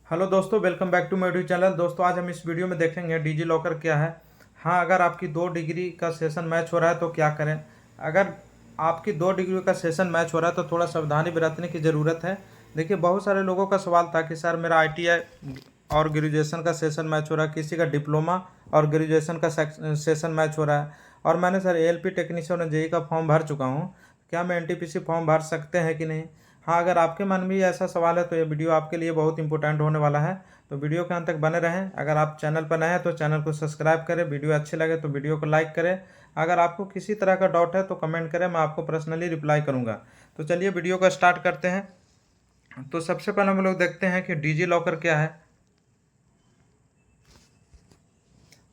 Hello दोस्तों, welcome back to my YouTube channel. दोस्तों, आज हम इस वीडियो में देखेंगे डिजी लॉकर क्या है। हाँ, अगर आपकी 2 डिग्री का सेशन मैच हो रहा है तो क्या करें। अगर आपकी 2 डिग्री का सेशन मैच हो रहा है तो थोड़ा सावधानी बरतने की ज़रूरत है। देखिए, बहुत सारे लोगों का सवाल था कि सर मेरा ITI और ग्रेजुएशन का सेशन मैच हो रहा है, किसी का डिप्लोमा और ग्रेजुएशन का सेशन मैच हो रहा है, और मैंने सर ALP टेक्नीशियन और JEE का फॉर्म भर चुका हूँ, क्या मैं NTPC फॉर्म भर सकते हैं कि नहीं। हाँ, अगर आपके मन में भी ऐसा सवाल है तो ये वीडियो आपके लिए बहुत इंपॉर्टेंट होने वाला है। तो वीडियो के अंत तक बने रहें। अगर आप चैनल पर नए हैं तो चैनल को सब्सक्राइब करें, वीडियो अच्छे लगे तो वीडियो को लाइक करें। अगर आपको किसी तरह का डाउट है तो कमेंट करें, मैं आपको पर्सनली रिप्लाई करूंगा। तो चलिए वीडियो को स्टार्ट करते हैं। तो सबसे पहले हम लोग देखते हैं कि डिजी लॉकर क्या है।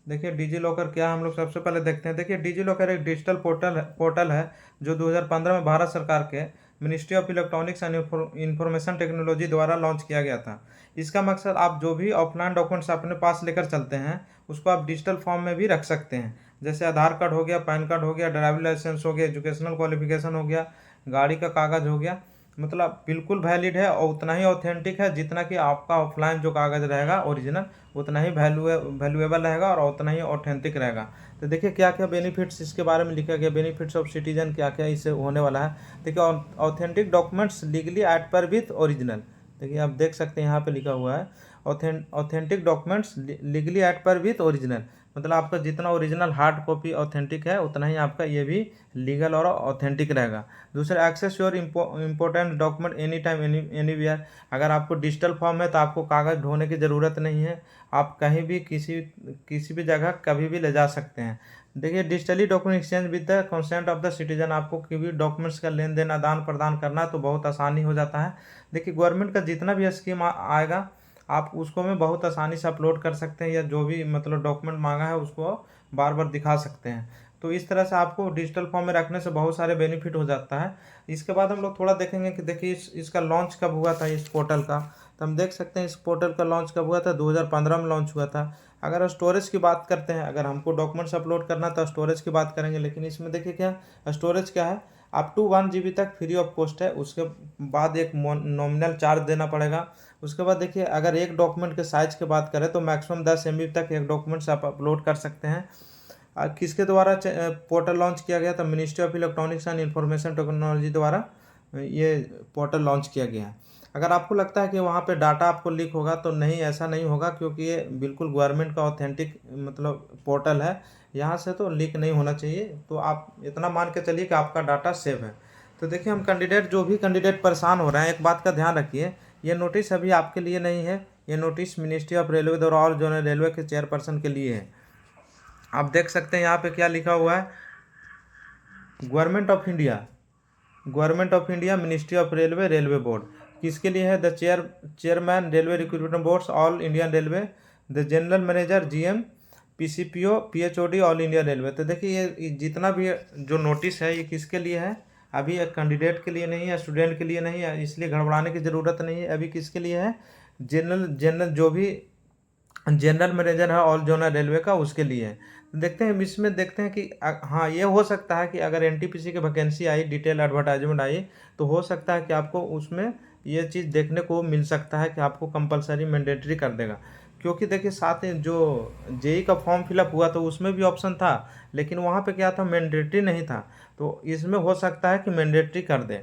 देखिए, डिजी लॉकर क्या है, हम लोग सबसे पहले देखते हैं। देखिए, डिजी लॉकर एक डिजिटल पोर्टल है जो 2015 में भारत सरकार के ministry of electronics and information technology द्वारा लॉन्च किया गया था। इसका मकसद, आप जो भी ऑफलाइन डॉक्यूमेंट्स अपने पास लेकर चलते हैं उसको आप डिजिटल फॉर्म में भी रख सकते हैं। जैसे आधार कार्ड हो गया, पैन कार्ड हो गया, ड्राइविंग लाइसेंस हो गया, एजुकेशनल क्वालिफिकेशन हो गया, गाड़ी का कागज़ हो गया। मतलब बिल्कुल वैलिड है और उतना ही ऑथेंटिक है जितना कि आपका ऑफलाइन जो कागज़ रहेगा ओरिजिनल, उतना ही वैल्यूएबल रहेगा और उतना ही ऑथेंटिक रहेगा। तो देखिए क्या क्या बेनिफिट्स इसके बारे में लिखा गया, बेनिफिट्स ऑफ सिटीजन क्या क्या इससे होने वाला है। देखिए, ऑथेंटिक डॉक्यूमेंट्स लीगली एट पर विथ ओरिजिनल। देखिए, आप देख सकते हैं यहाँ पे लिखा हुआ है ऑथेंटिक डॉक्यूमेंट्स लीगली एट पर विथ ओरिजिनल। मतलब आपका जितना ओरिजिनल हार्ड कॉपी ऑथेंटिक है उतना ही आपका ये भी लीगल और ऑथेंटिक रहेगा। दूसरा, access your important document any time anywhere. अगर आपको डिजिटल फॉर्म है तो आपको कागज़ ढोने की ज़रूरत नहीं है, आप कहीं भी किसी किसी भी जगह कभी भी ले जा सकते हैं। देखिए, digitally document exchange with the consent of the citizen. आपको कोई भी डॉक्यूमेंट्स का लेन देन आदान प्रदान करना है तो बहुत आसानी हो जाता है। देखिए, गवर्नमेंट का जितना भी स्कीम आएगा आप उसको में बहुत आसानी से अपलोड कर सकते हैं, या जो भी मतलब डॉक्यूमेंट मांगा है उसको बार बार दिखा सकते हैं। तो इस तरह से आपको डिजिटल फॉर्म में रखने से बहुत सारे बेनिफिट हो जाता है। इसके बाद हम लोग थोड़ा देखेंगे कि देखिए इसका लॉन्च कब हुआ था इस पोर्टल का। तो हम देख सकते हैं इस पोर्टल का लॉन्च कब हुआ था, 2015 में लॉन्च हुआ था। अगर स्टोरेज की बात करते हैं, अगर हमको डॉक्यूमेंट्स अपलोड करना तो स्टोरेज की बात करेंगे, लेकिन इसमें देखिए क्या स्टोरेज क्या है, अप टू 1 GB तक फ्री ऑफ कॉस्ट है। उसके बाद एक नॉमिनल चार्ज देना पड़ेगा। उसके बाद देखिए, अगर एक डॉक्यूमेंट के साइज की बात करें तो मैक्सिमम 10 MB तक एक डॉक्यूमेंट्स आप अपलोड कर सकते हैं। किसके द्वारा पोर्टल लॉन्च किया गया था, ministry of electronics and information technology द्वारा ये पोर्टल लॉन्च किया गया है। अगर आपको लगता है कि वहाँ पे डाटा आपको लीक होगा तो नहीं, ऐसा नहीं होगा, क्योंकि ये बिल्कुल गवर्नमेंट का ऑथेंटिक मतलब पोर्टल है, यहाँ से तो लीक नहीं होना चाहिए। तो आप इतना मान के चलिए कि आपका डाटा सेफ है। तो देखिए, हम कैंडिडेट जो भी कैंडिडेट परेशान हो रहे हैं, एक बात का ध्यान रखिए, ये नोटिस अभी आपके लिए नहीं है, ये नोटिस मिनिस्ट्री ऑफ रेलवे द्वारा और जो है रेलवे के चेयरपर्सन के लिए है। आप देख सकते हैं यहाँ पे क्या लिखा हुआ है, government of India, government of India, ministry of railway, railway board. किसके लिए है, the chairman railway recruitment boards all Indian railway, the general manager GM, PCPO, PHOD all India railway. तो देखिए, ये जितना भी जो नोटिस है ये किसके लिए है, अभी एक कैंडिडेट के लिए नहीं है, स्टूडेंट के लिए नहीं है, इसलिए घबराने की ज़रूरत नहीं है। अभी किसके लिए है, जनरल जनरल जो भी जनरल मैनेजर है ऑल जोनल रेलवे का, उसके लिए है। देखते हैं इसमें, देखते हैं कि हाँ, ये हो सकता है कि अगर NTPC की वैकेंसी आई, डिटेल एडवर्टाइजमेंट आई, तो हो सकता है कि आपको उसमें ये चीज़ देखने को मिल सकता है कि आपको कंपलसरी मैंडेटरी कर देगा। क्योंकि देखिए, साथ ही जो JEE का फॉर्म फिलअप हुआ तो उसमें भी ऑप्शन था, लेकिन वहाँ पे क्या था, मैंडेटरी नहीं था। तो इसमें हो सकता है कि मैंडेटरी कर दे।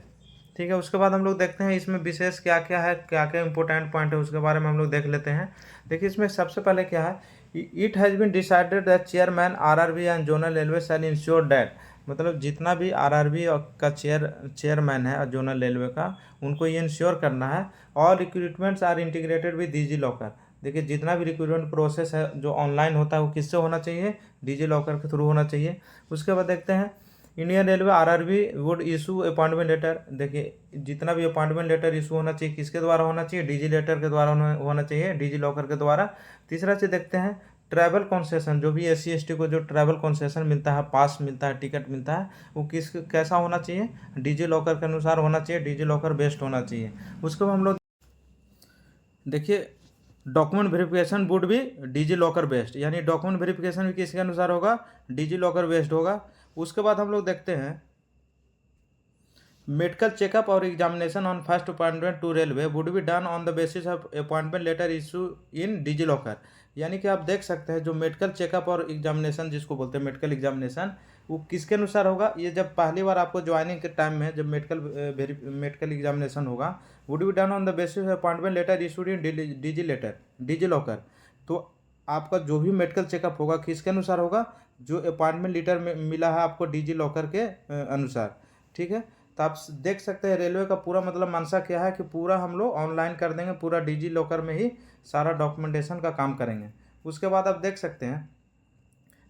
ठीक है, उसके बाद हम लोग देखते हैं इसमें विशेष क्या क्या है, क्या क्या इंपॉर्टेंट पॉइंट है, उसके बारे में हम लोग देख लेते हैं। देखिए, इसमें सबसे पहले क्या है, it has been decided that chairman RRB and zonal railway shall ensure that. मतलब जितना भी RRB का चेयरमैन है और जोनल रेलवे का, उनको ये इंश्योर करना है all recruitments are integrated with DigiLocker. देखिए, जितना भी रिक्रूटमेंट प्रोसेस है जो ऑनलाइन होता है वो किससे होना चाहिए, डिजी लॉकर के थ्रू होना चाहिए। उसके बाद देखते हैं, Indian railway RRB would issue appointment letter. देखिए, जितना भी अपॉइंटमेंट लेटर इशू होना चाहिए किसके द्वारा होना चाहिए, डिजी लेटर के द्वारा होना चाहिए, डिजी लॉकर के द्वारा। तीसरा चीज़ देखते हैं, ट्रैवल कॉन्सेशन, जो भी SC ST को जो ट्रैवल कॉन्सेशन मिलता है, पास मिलता है, टिकट मिलता है, वो कैसा होना चाहिए, डिजी लॉकर के अनुसार होना चाहिए, डिजी लॉकर बेस्ड होना चाहिए। उसके बाद हम लोग देखिए, डॉक्यूमेंट वेरिफिकेशन वुड भी डिजी लॉकर बेस्ड, यानी डॉक्यूमेंट वेरिफिकेशन भी किसके अनुसार होगा, डिजी लॉकर बेस्ड होगा। उसके बाद हम लोग देखते हैं मेडिकल चेकअप और examination on first appointment to railway would be done on the basis of appointment letter issue in DigiLocker. यानी कि आप देख सकते हैं जो मेडिकल चेकअप और एग्जामिनेशन जिसको बोलते हैं मेडिकल एग्जामिनेशन, वो किसके अनुसार होगा? ये जब पहली बार आपको ज्वाइनिंग के टाइम में जब मेडिकल एग्जामिनेशन होगा, would be done on the basis of appointment letter issued in DigiLocker. तो आपका जो भी मेडिकल चेकअप होगा किसके अनुसार होगा? जो अपॉइंटमेंट लेटर में मिला है आपको डिजी लॉकर के अनुसार। ठीक है, तो आप देख सकते हैं रेलवे का पूरा मतलब मंशा क्या है कि पूरा हम लोग ऑनलाइन कर देंगे, पूरा डिजी लॉकर में ही सारा डॉक्यूमेंटेशन का काम करेंगे। उसके बाद आप देख सकते हैं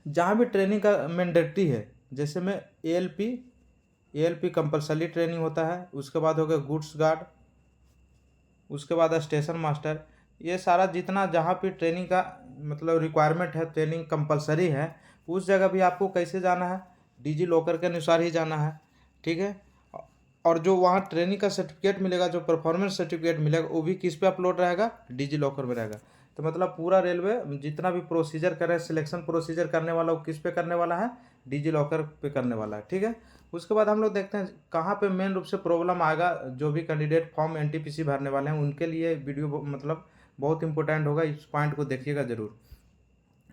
जहाँ भी ट्रेनिंग का मैंडेटरी है, जैसे में एएलपी कंपलसरी ट्रेनिंग होता है, उसके बाद हो गया गुड्स गार्ड, उसके बाद स्टेशन मास्टर, ये सारा जितना जहाँ भी ट्रेनिंग का मतलब रिक्वायरमेंट है, ट्रेनिंग कंपलसरी है, उस जगह भी आपको कैसे जाना है? डिजी लॉकर के अनुसार ही जाना है। ठीक है, और जो वहाँ ट्रेनिंग का सर्टिफिकेट मिलेगा, जो परफॉर्मेंस सर्टिफिकेट मिलेगा, वो भी किस पे अपलोड रहेगा? डिजी लॉकर में रहेगा। तो मतलब पूरा रेलवे जितना भी प्रोसीजर करे, सिलेक्शन प्रोसीजर करने वाला, वो किस पे करने वाला है? डिजी लॉकर पे करने वाला है। ठीक है, उसके बाद हम लोग देखते हैं कहाँ पे मेन रूप से प्रॉब्लम आएगा। जो भी कैंडिडेट फॉर्म एनटीपीसी भरने वाले हैं उनके लिए वीडियो मतलब बहुत इंपॉर्टेंट होगा, इस पॉइंट को देखिएगा ज़रूर।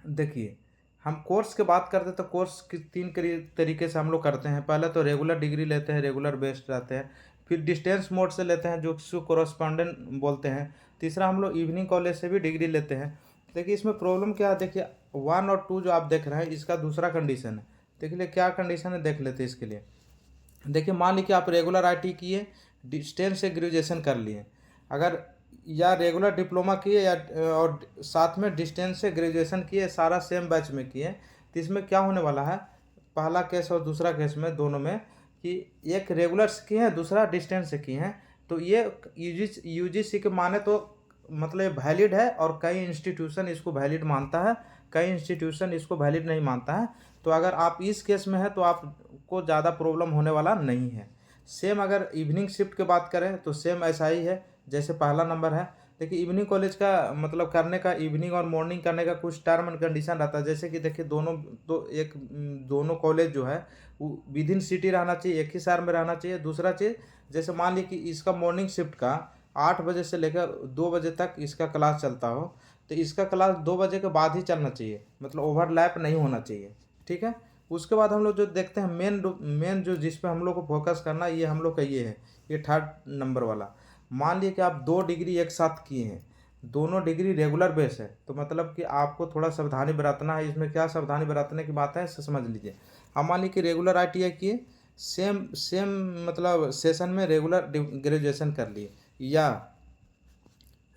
देखिए, हम कोर्स की बात करते हैं तो कोर्स की तीन तरीके से हम लोग करते हैं। पहले तो रेगुलर डिग्री लेते हैं, रेगुलर बेस्ड रहते हैं। फिर डिस्टेंस मोड से लेते हैं जो इसको कोरस्पॉन्डेंट बोलते हैं। तीसरा हम लोग इवनिंग कॉलेज से भी डिग्री लेते हैं। देखिए इसमें प्रॉब्लम क्या है, देखिए 1 और 2 जो आप देख रहे हैं इसका दूसरा कंडीशन है। देखिए क्या कंडीशन है देख लेते हैं इसके लिए। देखिए मान लीजिए आप रेगुलर आईटी किए, डिस्टेंस से ग्रेजुएशन कर लिए, अगर या रेगुलर डिप्लोमा किए या और साथ में डिस्टेंस से ग्रेजुएशन किए, सारा सेम बैच में किए, तो इसमें क्या होने वाला है? पहला केस और दूसरा केस में दोनों में कि एक रेगुलर से किए हैं, दूसरा डिस्टेंस से किए हैं, तो ये यूजीसी के माने तो मतलब वैलिड है, और कई इंस्टीट्यूशन इसको वैलिड मानता है, कई इंस्टीट्यूशन इसको वैलिड नहीं मानता है। तो अगर आप इस केस में है तो आपको ज़्यादा प्रॉब्लम होने वाला नहीं है। सेम अगर इवनिंग शिफ्ट की बात करें तो सेम ऐसा ही है जैसे पहला नंबर है। देखिए इवनिंग कॉलेज का मतलब करने का, इवनिंग और मॉर्निंग करने का कुछ टर्म एंड कंडीशन रहता है। जैसे कि देखिए दोनों कॉलेज जो है वो विद इन सिटी रहना चाहिए, एक ही शहर में रहना चाहिए। दूसरा चीज़, जैसे मान ली कि इसका मॉर्निंग शिफ्ट का 8 बजे से लेकर 2 बजे तक इसका क्लास चलता हो, तो इसका क्लास 2 बजे के बाद ही चलना चाहिए, मतलब ओवरलैप नहीं होना चाहिए। ठीक है, उसके बाद हम लोग जो देखते हैं मेन जो जिस पे हम लोग को फोकस करना है, ये हम लोग का ये है, ये 3rd नंबर वाला। मान लिए कि आप 2 डिग्री एक साथ किए हैं, दोनों डिग्री रेगुलर बेस है, तो मतलब कि आपको थोड़ा सावधानी बरतना है। इसमें क्या सावधानी बरतने की बात है समझ लीजिए। हम मान लीजिए कि रेगुलर आईटीआई किए, सेम सेम मतलब सेशन में रेगुलर ग्रेजुएशन कर लिए, या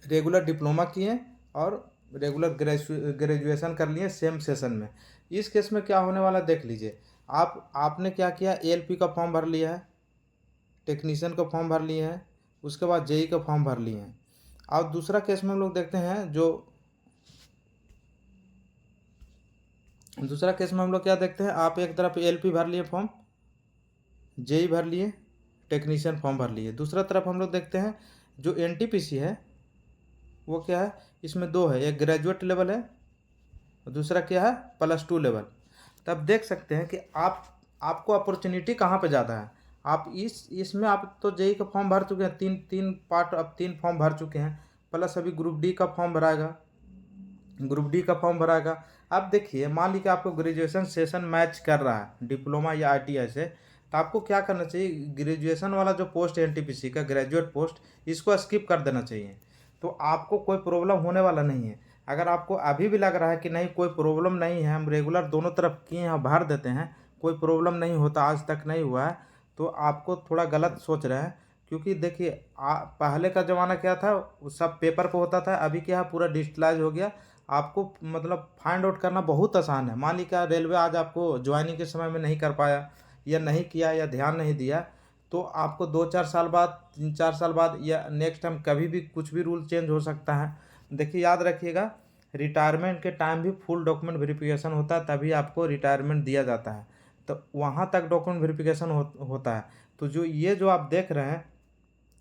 रेगुलर डिप्लोमा किए और रेगुलर ग्रेजुएशन कर लिए सेम सेशन में। इस केस में क्या होने वाला देख लीजिए। आपने क्या किया, एएलपी का फॉर्म भर लिया है, टेक्नीशियन का फॉर्म भर लिए हैं, उसके बाद जेई का फॉर्म भर लिए हैं। और दूसरा केस में हम लोग देखते हैं दूसरा केस में हम लोग क्या देखते हैं, आप एक तरफ एएलपी भर लिए फॉर्म, जेई भर लिए, टेक्नीशियन फॉर्म भर लिए। दूसरा तरफ हम लोग देखते हैं जो एनटीपीसी है वो क्या है, इसमें 2 है, एक ग्रेजुएट लेवल है और दूसरा क्या है, +2 लेवल। तब देख सकते हैं कि आपको अपॉर्चुनिटी कहाँ पे ज़्यादा है। आप इसमें आप तो जेई का फॉर्म भर चुके हैं, तीन पार्ट, अब 3 फॉर्म भर चुके हैं, प्लस अभी ग्रुप डी का फॉर्म भराएगा। अब देखिए मान लीजिए आपको ग्रेजुएशन सेशन मैच कर रहा है डिप्लोमा या आईटीआई से, तो आपको क्या करना चाहिए, ग्रेजुएशन वाला जो पोस्ट है एनटीपीसी का ग्रेजुएट पोस्ट, इसको स्किप कर देना चाहिए। तो आपको कोई प्रॉब्लम होने वाला नहीं है। अगर आपको अभी भी लग रहा है कि नहीं कोई प्रॉब्लम नहीं है, हम रेगुलर दोनों तरफ किए हैं भर देते हैं, कोई प्रॉब्लम नहीं होता, आज तक नहीं हुआ है, तो आपको थोड़ा गलत सोच रहे हैं। क्योंकि देखिए पहले का ज़माना क्या था, वो सब पेपर पे होता था, अभी क्या है पूरा डिजिटलाइज हो गया। आपको मतलब फाइंड आउट करना बहुत आसान है। मान लीजिए रेलवे आज आपको ज्वाइनिंग के समय में नहीं कर पाया, या नहीं किया, या ध्यान नहीं दिया, तो आपको 2-4 साल बाद, 3-4 साल बाद, या नेक्स्ट टाइम कभी भी कुछ भी रूल चेंज हो सकता है। देखिए याद रखिएगा, रिटायरमेंट के टाइम भी फुल डॉक्यूमेंट वेरिफिकेशन होता है, तभी आपको रिटायरमेंट दिया जाता है। तो वहाँ तक डॉक्यूमेंट वेरिफिकेशन होता है। तो जो आप देख रहे हैं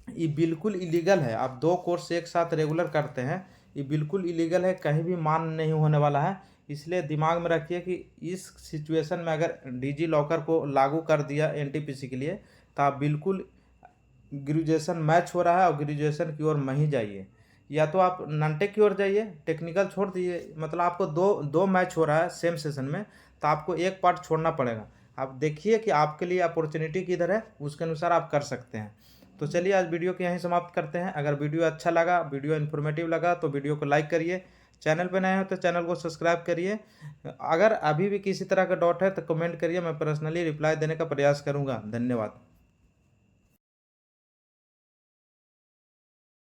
ये बिल्कुल इलीगल है। आप 2 कोर्स एक साथ रेगुलर करते हैं, ये बिल्कुल इलीगल है, कहीं भी मान नहीं होने वाला है। इसलिए दिमाग में रखिए कि इस सिचुएशन में अगर डिजी लॉकर को लागू कर दिया एनटीपीसी के लिए, तो आप बिल्कुल ग्रेजुएशन मैच हो रहा है और ग्रेजुएशन की ओर नहीं जाइए, या तो आप नॉनटेक की ओर जाइए, टेक्निकल छोड़ दीजिए। मतलब आपको दो दो मैच हो रहा है सेम सेशन में, तो आपको एक पार्ट छोड़ना पड़ेगा। आप देखिए कि आपके लिए अपॉर्चुनिटी किधर है, उसके अनुसार आप कर सकते हैं। तो चलिए आज वीडियो को यहीं समाप्त करते हैं। अगर वीडियो अच्छा लगा, वीडियो इन्फॉर्मेटिव लगा तो वीडियो को लाइक करिए, चैनल पर नए हो तो चैनल को सब्सक्राइब करिए। अगर अभी भी किसी तरह का डाउट है तो कमेंट करिए, मैं पर्सनली रिप्लाई देने का प्रयास करूँगा। धन्यवाद।